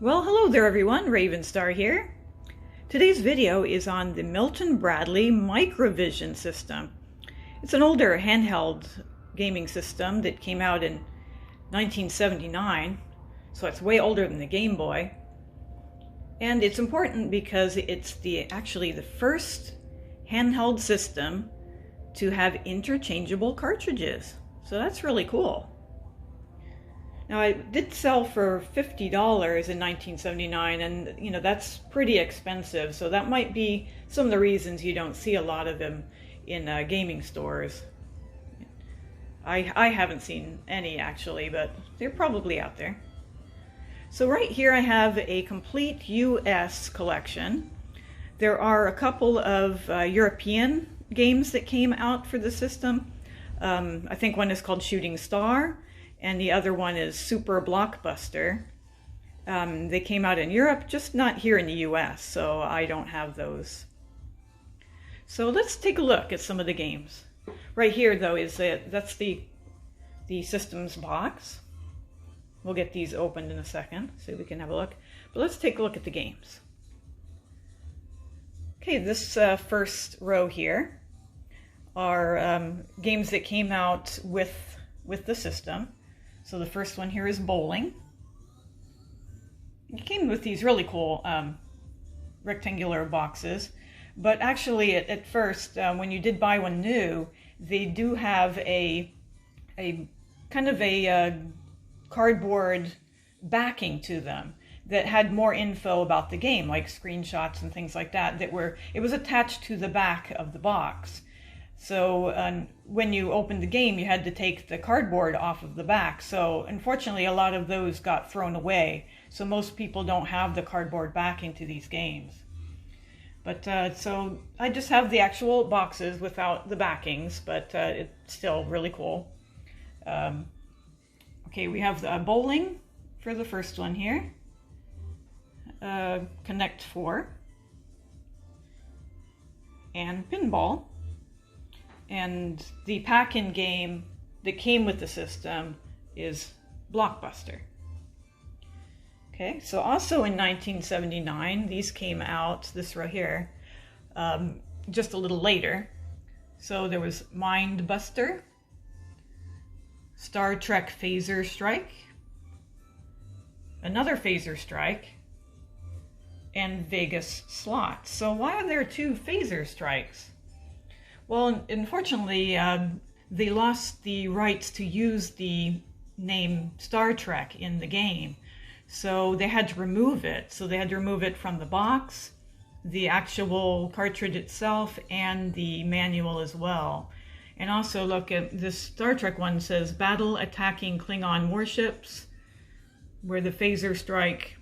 Well, hello there everyone, Ravenstar here. Today's video is on the Milton Bradley Microvision system. It's an older handheld gaming system that came out in 1979, so it's way older than the Game Boy. And it's important because it's actually the first handheld system to have interchangeable cartridges. So that's really cool. Now, it did sell for $50 in 1979, and that's pretty expensive, so that might be some of the reasons you don't see a lot of them in gaming stores. I haven't seen any actually, but they're probably out there. So right here I have a complete US collection. There are a couple of European games that came out for the system. I think one is called Shooting Star, and the other one is Super Blockbuster. They came out in Europe, just not here in the US, so I don't have those. So let's take a look at some of the games. Right here, though, that's the system's box. We'll get these opened in a second so we can have a look. But let's take a look at the games. Okay, this first row here are games that came out with the system. So the first one here is bowling. It came with these really cool rectangular boxes, but actually at first, when you did buy one new, they do have a kind of a cardboard backing to them that had more info about the game, like screenshots and things like that, it was attached to the back of the box. So when you opened the game, you had to take the cardboard off of the back. So unfortunately, a lot of those got thrown away. So most people don't have the cardboard backing to these games. But so I just have the actual boxes without the backings, but it's still really cool. Okay, we have the bowling for the first one here. Connect 4. And pinball. And the pack-in game that came with the system is Blockbuster. Okay, so also in 1979, these came out, this right here, just a little later. So there was Mind Buster, Star Trek Phaser Strike, another Phaser Strike, and Vegas Slots. So why are there two Phaser Strikes? Well, unfortunately, they lost the rights to use the name Star Trek in the game. So they had to remove it. So they had to remove it from the box, the actual cartridge itself, and the manual as well. And also, look at this Star Trek one says battle attacking Klingon warships, where the Phaser Strike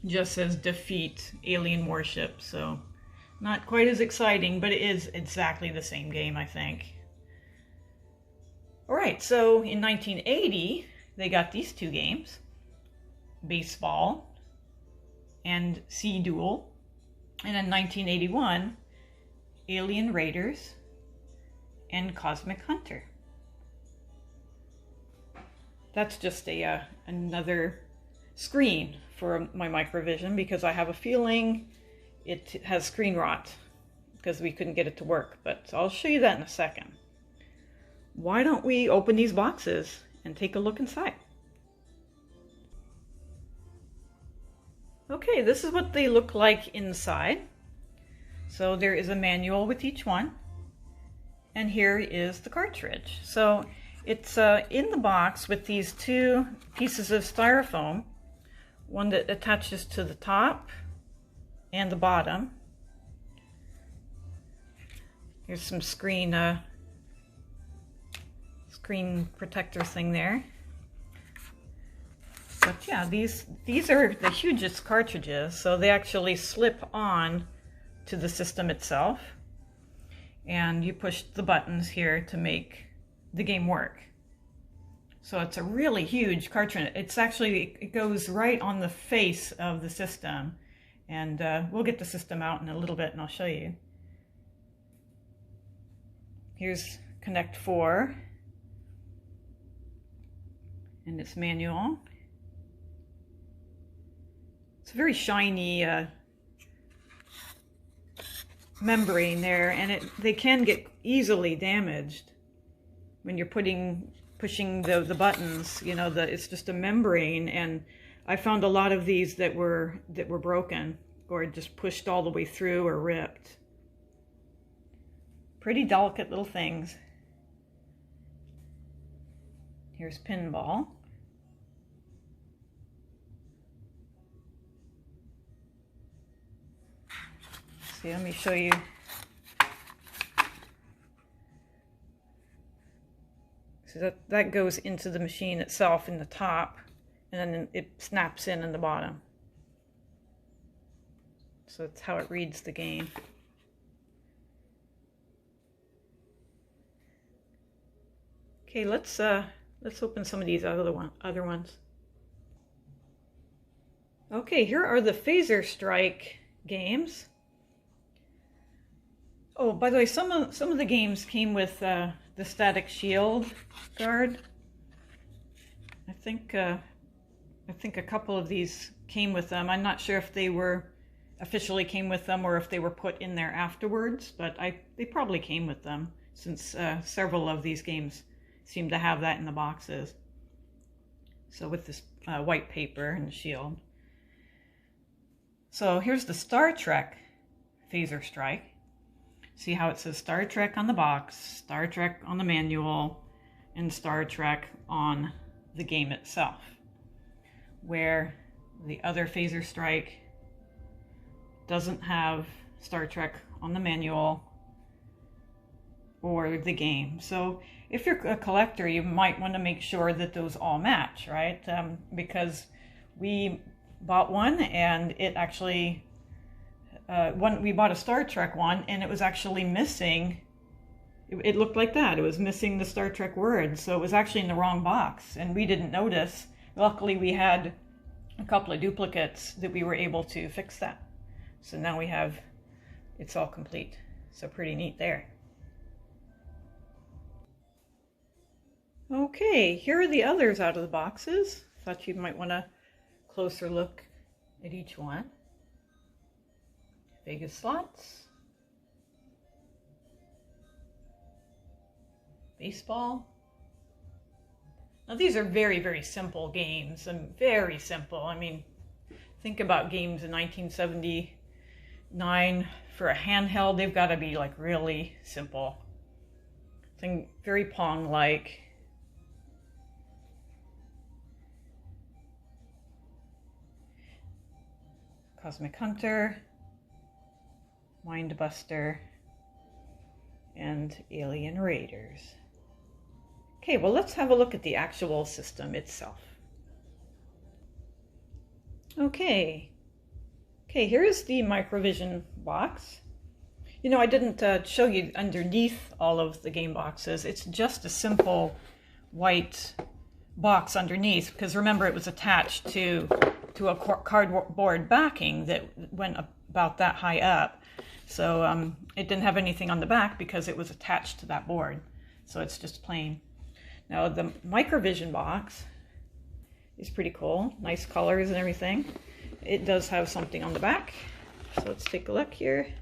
just says defeat alien warships. So not quite as exciting, but it is exactly the same game, I think. All right, so in 1980, they got these two games, Baseball and Sea Duel. And in 1981, Alien Raiders and Cosmic Hunter. That's just another screen for my Microvision, because I have a feeling it has screen rot because we couldn't get it to work, but I'll show you that in a second. Why don't we open these boxes and take a look inside? Okay, this is what they look like inside. So there is a manual with each one, and here is the cartridge. So it's in the box with these two pieces of styrofoam, one that attaches to the top and the bottom. Here's some screen protector thing there. But yeah, these are the hugest cartridges, so they actually slip on to the system itself, and you push the buttons here to make the game work. So it's a really huge cartridge. It goes right on the face of the system. And we'll get the system out in a little bit and I'll show you. Here's Connect 4 and its manual. it's a very shiny membrane there, and they can get easily damaged when you're pushing the buttons. You know, it's just a membrane, and I found a lot of these that were broken or just pushed all the way through or ripped. Pretty delicate little things. Here's pinball. See, let me show you. So that goes into the machine itself in the top, and then it snaps in the bottom. So that's how it reads the game. Okay, let's open some of these other ones. Okay, here are the Phaser Strike games. Oh, by the way, some of the games came with the static shield guard. I think a couple of these came with them. I'm not sure if they officially came with them or if they were put in there afterwards, but they probably came with them, since several of these games seem to have that in the boxes. So with this white paper and the shield. So here's the Star Trek Phaser Strike. See how it says Star Trek on the box, Star Trek on the manual, and Star Trek on the game itself. Where the other Phaser Strike doesn't have Star Trek on the manual or the game. So if you're a collector, you might want to make sure that those all match, right? Because we bought one, and it actually we bought a Star Trek one, and it was actually missing. It looked like that. It was missing the Star Trek word, so it was actually in the wrong box, and we didn't notice. Luckily, we had a couple of duplicates that we were able to fix that. So now it's all complete. So pretty neat there. Okay, here are the others out of the boxes. Thought you might want a closer look at each one. Vegas slots, baseball. Now these are very, very simple games, and very simple. I mean, think about games in 1979 for a handheld. They've got to be like really simple. Think very Pong-like. Cosmic Hunter, Mindbuster, and Alien Raiders. Okay, well, let's have a look at the actual system itself. Okay, here's the Microvision box. You know, I didn't show you underneath all of the game boxes. It's just a simple white box underneath, because remember, it was attached to a cardboard backing that went about that high up. So it didn't have anything on the back because it was attached to that board. So it's just plain. Now the Microvision box is pretty cool. Nice colors and everything. It does have something on the back. So let's take a look here.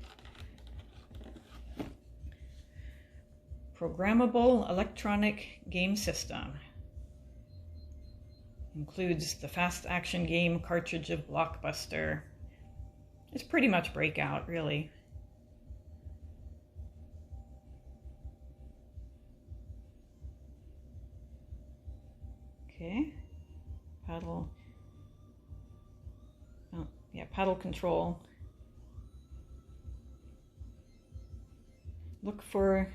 Programmable electronic game system. Includes the fast action game cartridge of Blockbuster. It's pretty much Breakout, really. Okay, paddle. Oh, yeah, paddle control. Look for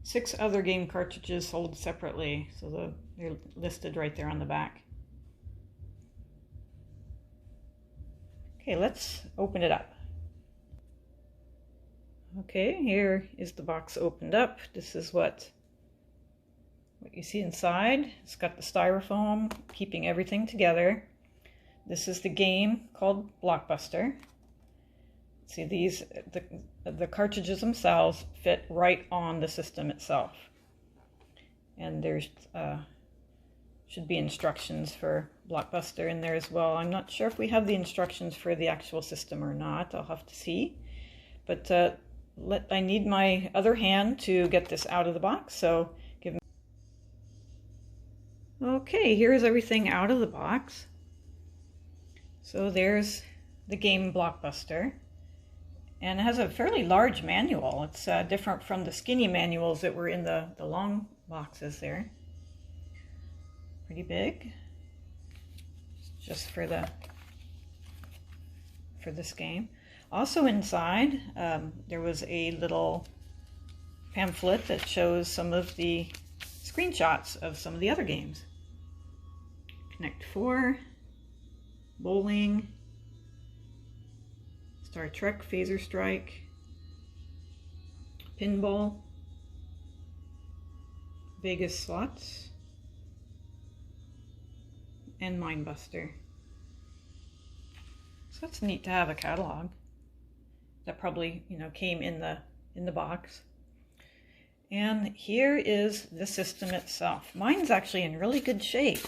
6 other game cartridges sold separately, so they're listed right there on the back. Okay, let's open it up. Okay, here is the box opened up. This is what you see inside. It's got the styrofoam keeping everything together. This is the game called Blockbuster. See, the cartridges themselves fit right on the system itself. And there's should be instructions for Blockbuster in there as well. I'm not sure if we have the instructions for the actual system or not. I'll have to see. But I need my other hand to get this out of the box, so give me... Okay, here's everything out of the box. So there's the game Blockbuster. And it has a fairly large manual. It's different from the skinny manuals that were in the long boxes there. Pretty big. Just for this game. Also inside, there was a little pamphlet that shows some of the screenshots of some of the other games. Connect 4, bowling, Star Trek, Phaser Strike, pinball, Vegas slots, and Mindbuster. So that's neat to have a catalog. That probably, you know, came in the box. And here is the system itself. Mine's actually in really good shape.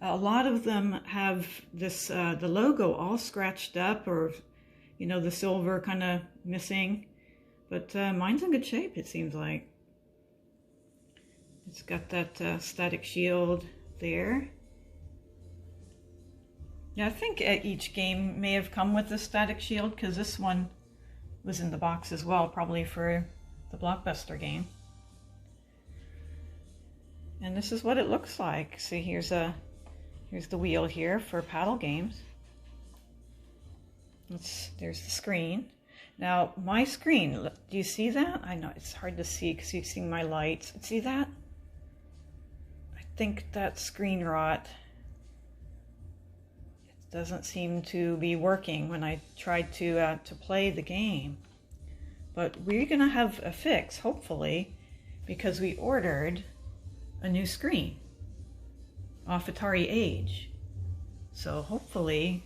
A lot of them have this the logo all scratched up, or you know, the silver kind of missing. But mine's in good shape, it seems like. It's got that static shield there. Yeah, I think each game may have come with a static shield, because this one was in the box as well, probably for the Blockbuster game. And this is what it looks like. See, here's the wheel here for paddle games. There's the screen. Now, my screen, do you see that? I know it's hard to see because you see my lights. See that? I think that screen rot. Doesn't seem to be working when I tried to play the game. But we're gonna have a fix, hopefully, because we ordered a new screen off Atari Age. So hopefully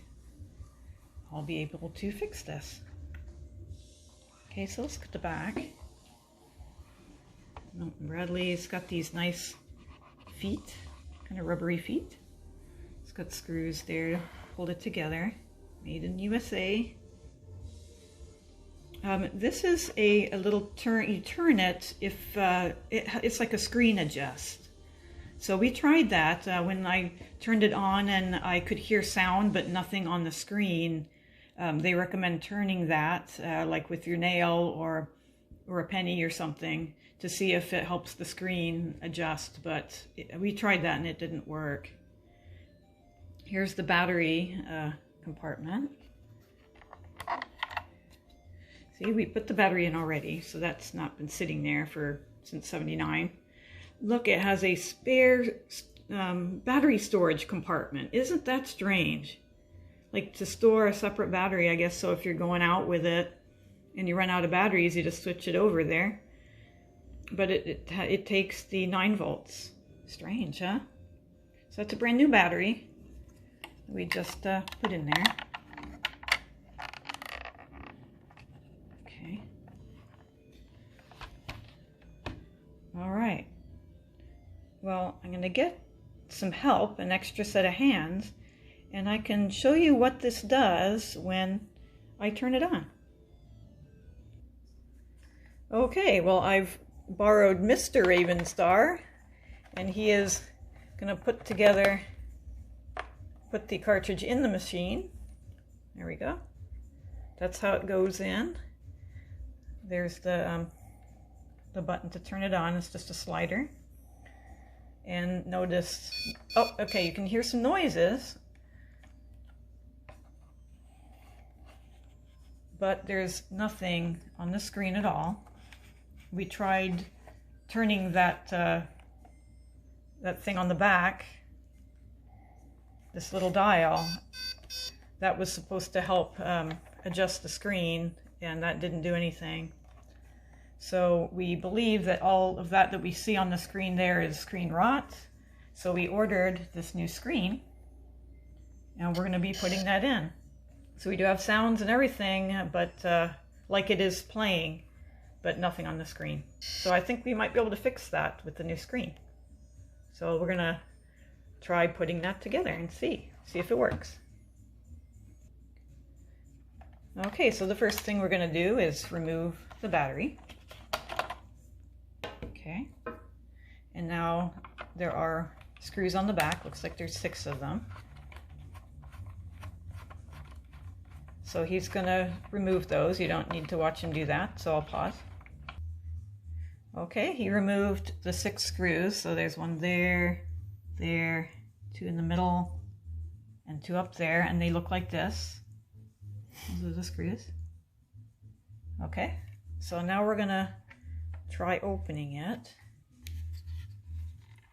I'll be able to fix this. Okay, so let's look at the back. Milton Bradley's got these nice feet, kind of rubbery feet. It's got screws there. Hold it together. Made in USA. This is a little turn. You turn it if it's like a screen adjust. So we tried that when I turned it on and I could hear sound but nothing on the screen. They recommend turning that like with your nail or a penny or something to see if it helps the screen adjust. But we tried that and it didn't work. Here's the battery compartment. See, we put the battery in already, so that's not been sitting there since '79. Look, it has a spare battery storage compartment. Isn't that strange? Like to store a separate battery, I guess, so if you're going out with it and you run out of batteries, you just switch it over there. But it takes the 9 volts. Strange, huh? So that's a brand new battery. We just put in there. Okay. All right. Well, I'm going to get some help, an extra set of hands, and I can show you what this does when I turn it on. Okay, well, I've borrowed Mr. Ravenstar, and he is going to put the cartridge in the machine. There we go. That's how it goes in. There's the button to turn it on. It's just a slider. And notice, oh, okay, you can hear some noises. But there's nothing on the screen at all. We tried turning that thing on the back, this little dial, that was supposed to help adjust the screen, and that didn't do anything. So we believe that all of that we see on the screen there is screen rot. So we ordered this new screen, and we're going to be putting that in. So we do have sounds and everything, but like it is playing, but nothing on the screen. So I think we might be able to fix that with the new screen. So we're going to try putting that together and see if it works. Okay, so the first thing we're going to do is remove the battery. Okay, and now there are screws on the back. Looks like there's 6 of them. So he's going to remove those. You don't need to watch him do that, so I'll pause. Okay, he removed the 6 screws. So there's one there, 2 in the middle, and 2 up there, and they look like this. Those are the screws. Okay, so now we're going to try opening it.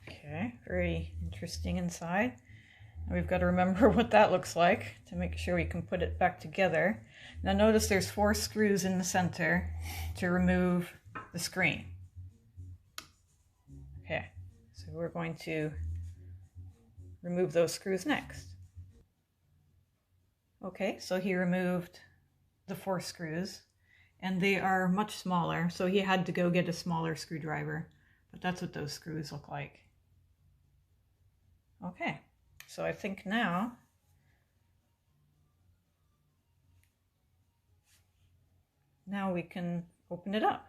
Okay, very interesting inside. We've got to remember what that looks like to make sure we can put it back together. Now notice there's 4 screws in the center to remove the screen. Okay, so we're going to remove those screws next. Okay, so he removed the 4 screws, and they are much smaller, so he had to go get a smaller screwdriver, but that's what those screws look like. Okay, so I think now we can open it up.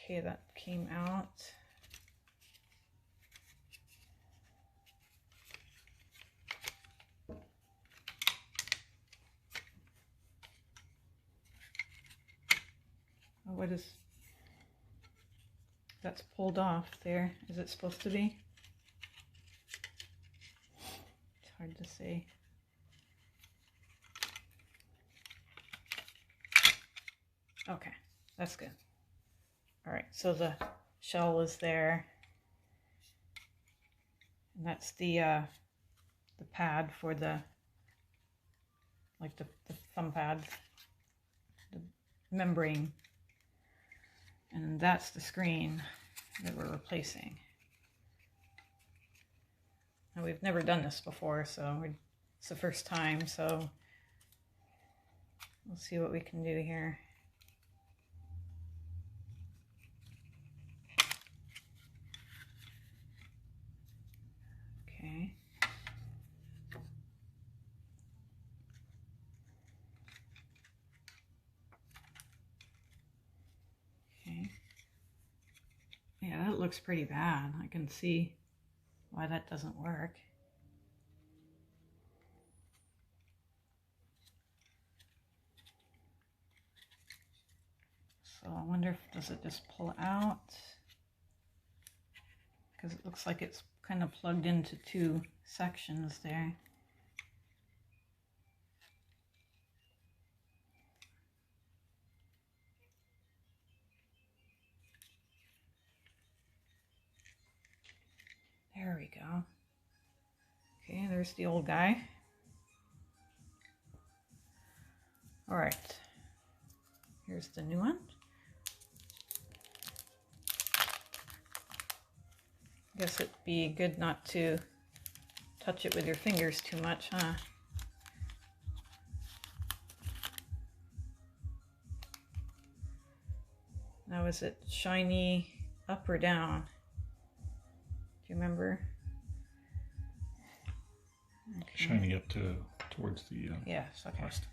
Okay, that came out. Oh, what is that's pulled off there? Is it supposed to be? It's hard to say. Okay, that's good. All right, so the shell is there, and that's the pad for the thumb pad, the membrane, and that's the screen that we're replacing. Now we've never done this before, so it's the first time, so we'll see what we can do here. Okay. Okay. Yeah, that looks pretty bad. I can see why that doesn't work. So I wonder if, does it just pull out? Because it looks like it's kind of plugged into 2 sections there. There we go. Okay, there's the old guy. All right, here's the new one. Guess it'd be good not to touch it with your fingers too much, huh? Now, is it shiny up or down? Do you remember? Okay. Shiny up towards the yes, okay. plastic.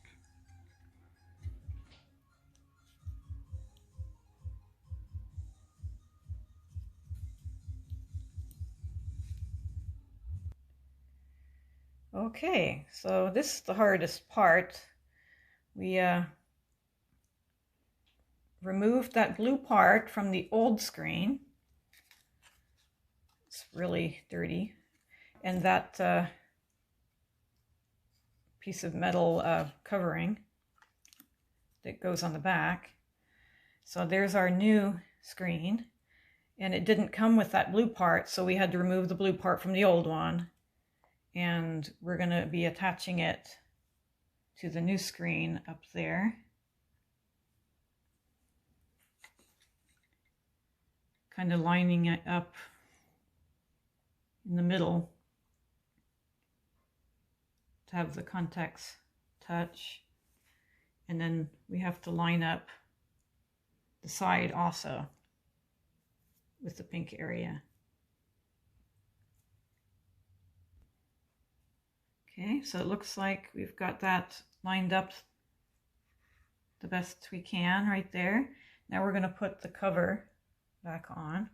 Okay, so this is the hardest part. We removed that blue part from the old screen. It's really dirty. And that piece of metal covering that goes on the back. So there's our new screen. And it didn't come with that blue part, so we had to remove the blue part from the old one. And we're going to be attaching it to the new screen up there. Kind of lining it up in the middle. to have the contacts touch. And then we have to line up the side also with the pink area. Okay, so it looks like we've got that lined up the best we can right there. Now we're going to put the cover back on.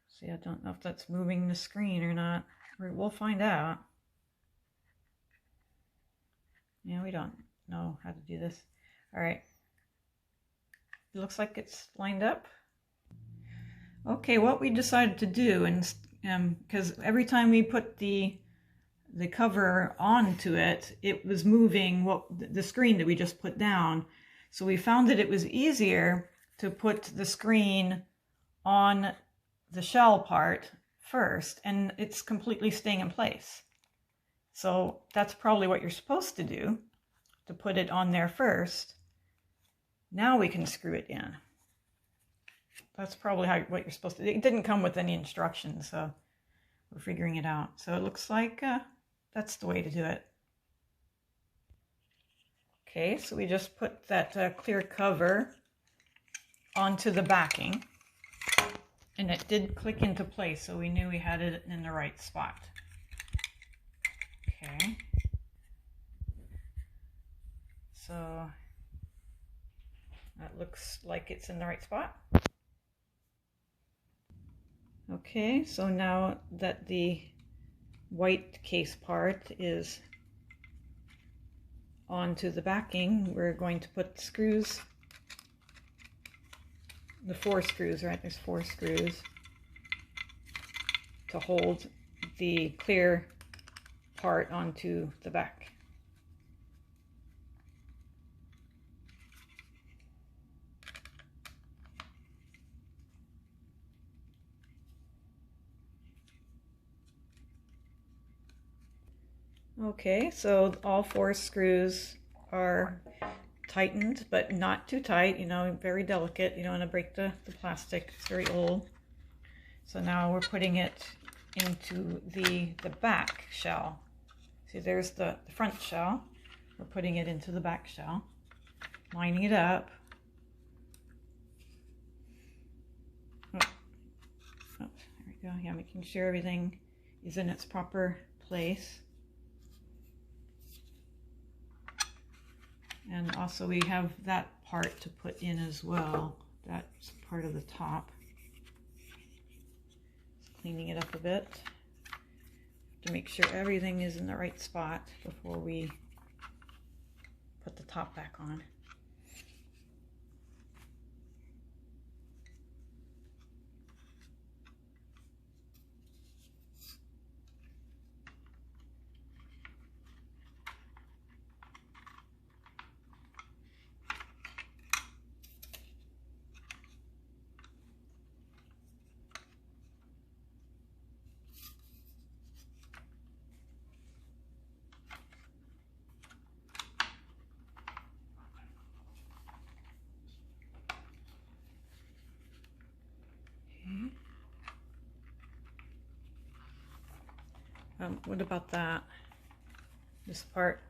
See, I don't know if that's moving the screen or not. We'll find out. Yeah, we don't know how to do this. All right. It looks like it's lined up. Okay, what we decided to do, and because every time we put the cover onto it, it was moving the screen that we just put down. So we found that it was easier to put the screen on the shell part first, and it's completely staying in place. So that's probably what you're supposed to do, to put it on there first. Now we can screw it in. That's probably what you're supposed to do. It didn't come with any instructions, so we're figuring it out. So it looks like that's the way to do it. Okay, so we just put that clear cover onto the backing, and it did click into place, so we knew we had it in the right spot. Okay. So that looks like it's in the right spot. Okay, so now that the white case part is onto the backing, we're going to put the screws, the 4 screws, right? There's 4 screws to hold the clear part onto the back. Okay, so all 4 screws are tightened, but not too tight, you know, very delicate. You don't want to break the plastic, it's very old. So now we're putting it into the back shell. See, there's the front shell. We're putting it into the back shell, lining it up. Oh, there we go. Yeah, making sure everything is in its proper place. And also we have that part to put in as well. That's part of the top. Just cleaning it up a bit to make sure everything is in the right spot before we put the top back on. What about that? This part?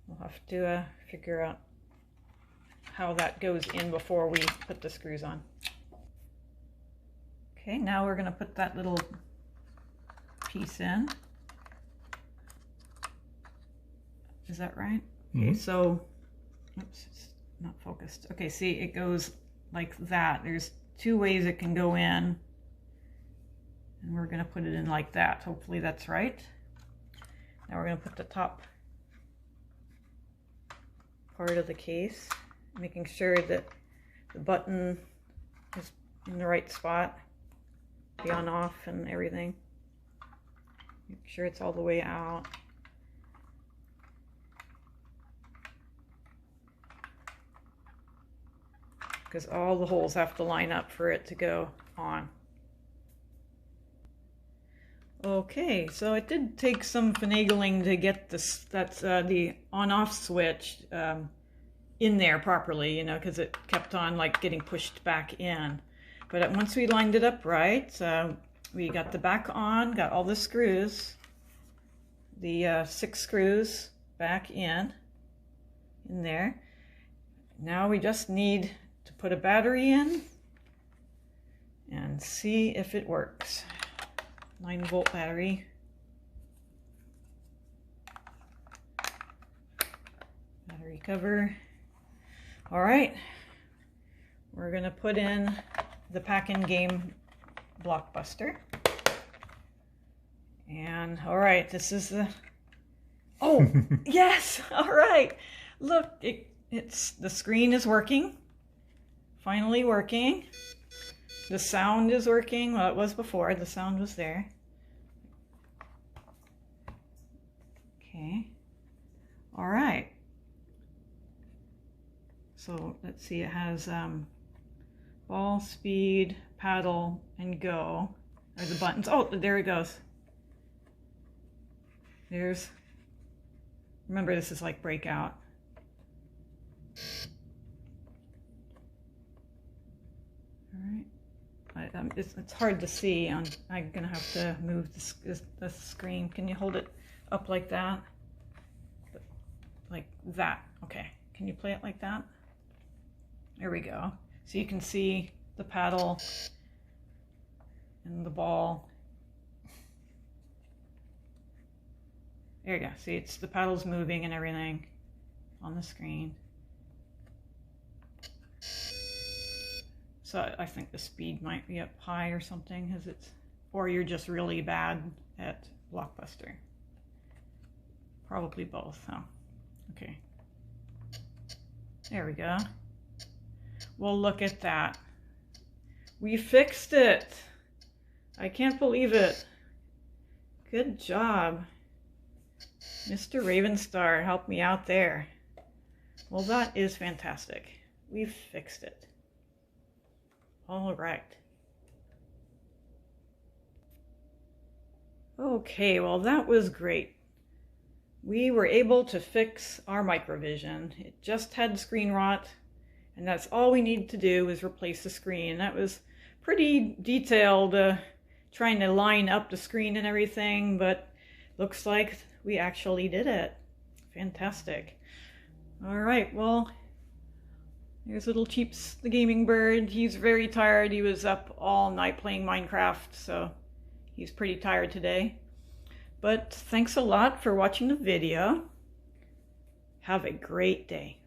We'll have to figure out how that goes in before we put the screws on. Okay, now we're going to put that little piece in. Is that right? Mm-hmm. Okay, so, oops, it's not focused. Okay, see, it goes like that. There's 2 ways it can go in. And we're going to put it in like that. Hopefully that's right. Now we're going to put the top part of the case, making sure that the button is in the right spot, the on off and everything. Make sure it's all the way out. Because all the holes have to line up for it to go on. Okay, so it did take some finagling to get this, the on-off switch in there properly, you know, because it kept on like getting pushed back in. But once we lined it up right, we got the back on, got all the screws, the 6 screws back in there. Now we just need to put a battery in and see if it works. 9-volt battery. Battery cover. All right, we're gonna put in the pack-in game Blockbuster. And all right, this is the, oh, yes, all right. Look, it's the screen is working, finally working. The sound is working. Well, it was before, the sound was there. Okay, all right. So let's see, it has ball, speed, paddle, and go are the buttons. Oh, there it goes. There's, remember this is like breakout. All right, it's hard to see. I'm gonna have to move the screen. Can you hold it up like that? Like that, okay. Can you play it like that? There we go. So you can see the paddle and the ball. There you go. See, it's the paddle's moving and everything on the screen. So I think the speed might be up high or something, as it's, or you're just really bad at Blockbuster. Probably both, huh? Okay. There we go. Well, look at that. We fixed it. I can't believe it. Good job. Mr. Ravenstar helped me out there. Well, that is fantastic. We've fixed it. All right. Okay, well, that was great. We were able to fix our Microvision. It just had screen rot. And that's all we need to do is replace the screen. That was pretty detailed, trying to line up the screen and everything, but looks like we actually did it. Fantastic. All right, well, there's little Cheeps, the gaming bird. He's very tired. He was up all night playing Minecraft, so he's pretty tired today. But thanks a lot for watching the video. Have a great day.